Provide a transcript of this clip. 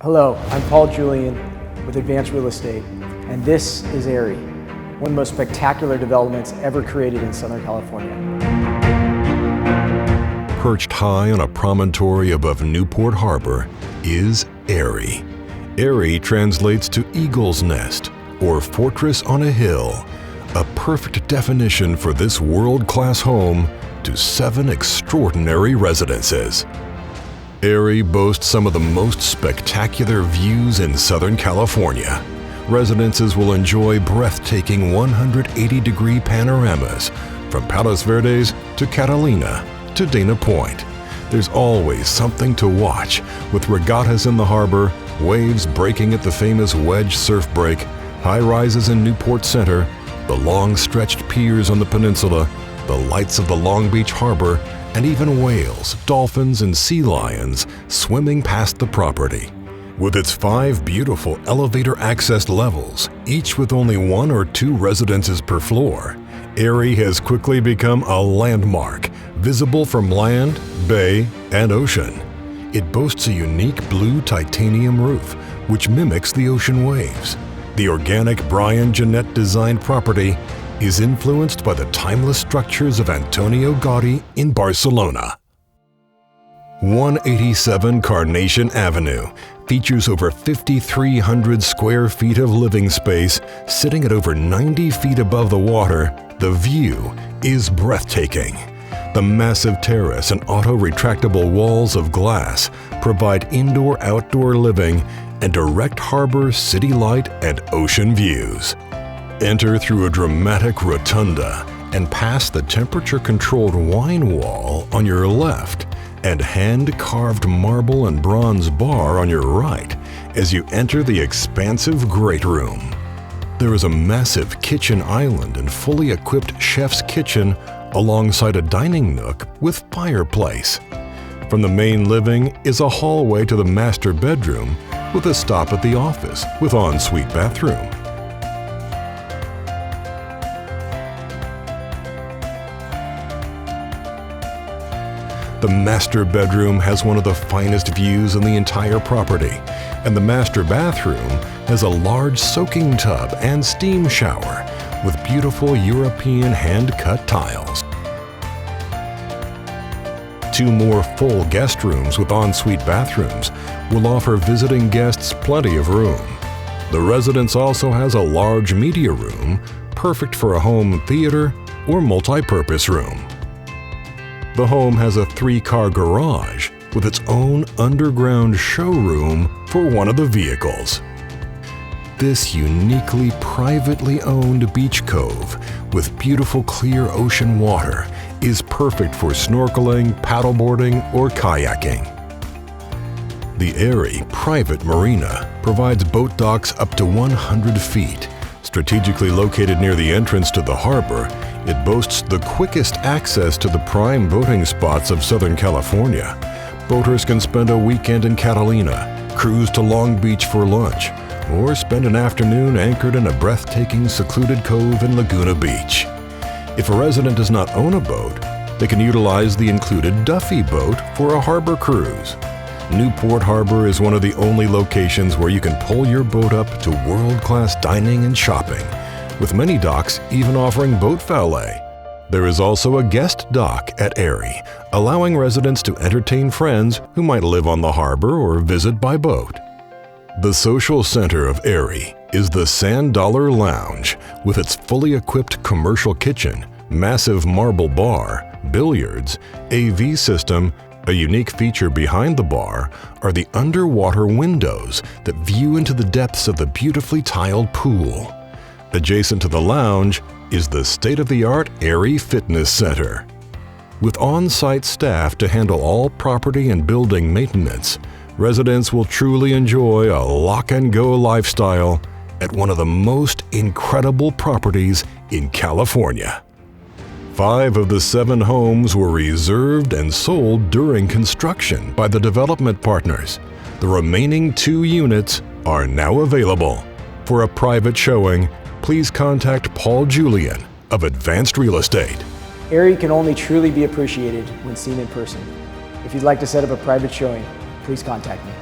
Hello, I'm Paul Julian with Advanced Real Estate, and this is Erie, one of the most spectacular developments ever created in Southern California. Perched high on a promontory above Newport Harbor is Erie. Erie translates to Eagle's Nest, or Fortress on a Hill, a perfect definition for this world-class home to 7 extraordinary residences. Erie boasts some of the most spectacular views in Southern California. Residences will enjoy breathtaking 180-degree panoramas from Palos Verdes to Catalina to Dana Point. There's always something to watch, with regattas in the harbor, waves breaking at the famous Wedge surf break, high-rises in Newport Center, the long-stretched piers on the peninsula, the lights of the Long Beach Harbor, and even whales, dolphins, and sea lions swimming past the property. With its 5 beautiful elevator-accessed levels, each with only 1 or 2 residences per floor, Erie has quickly become a landmark, visible from land, bay, and ocean. It boasts a unique blue titanium roof, which mimics the ocean waves. The organic Brian Jeanette designed property is influenced by the timeless structures of Antonio Gaudi in Barcelona. 187 Carnation Avenue features over 5,300 square feet of living space. Sitting at over 90 feet above the water, the view is breathtaking. The massive terrace and auto-retractable walls of glass provide indoor-outdoor living and direct harbor, city light, and ocean views. Enter through a dramatic rotunda and past the temperature-controlled wine wall on your left and hand-carved marble and bronze bar on your right as you enter the expansive great room. There is a massive kitchen island and fully equipped chef's kitchen alongside a dining nook with fireplace. From the main living is a hallway to the master bedroom with a stop at the office with ensuite bathroom. The master bedroom has one of the finest views in the entire property, and the master bathroom has a large soaking tub and steam shower with beautiful European hand-cut tiles. 2 more full guest rooms with ensuite bathrooms will offer visiting guests plenty of room. The residence also has a large media room, perfect for a home theater or multi-purpose room. The home has a 3-car garage with its own underground showroom for one of the vehicles. This uniquely privately owned beach cove with beautiful clear ocean water is perfect for snorkeling, paddleboarding, or kayaking. The Erie Private Marina provides boat docks up to 100 feet. Strategically located near the entrance to the harbor, it boasts the quickest access to the prime boating spots of Southern California. Boaters can spend a weekend in Catalina, cruise to Long Beach for lunch, or spend an afternoon anchored in a breathtaking secluded cove in Laguna Beach. If a resident does not own a boat, they can utilize the included Duffy boat for a harbor cruise. Newport Harbor is one of the only locations where you can pull your boat up to world-class dining and shopping, with many docks even offering boat valet. There is also a guest dock at Erie, allowing residents to entertain friends who might live on the harbor or visit by boat. The social center of Erie is the Sand Dollar Lounge, with its fully equipped commercial kitchen, massive marble bar, billiards, AV system. A unique feature behind the bar are the underwater windows that view into the depths of the beautifully tiled pool. Adjacent to the lounge is the state-of-the-art Erie Fitness Center. With on-site staff to handle all property and building maintenance, residents will truly enjoy a lock-and-go lifestyle at one of the most incredible properties in California. 5 of the 7 homes were reserved and sold during construction by the development partners. The remaining 2 units are now available. For a private showing, please contact Paul Julian of Advanced Real Estate. Erie can only truly be appreciated when seen in person. If you'd like to set up a private showing, please contact me.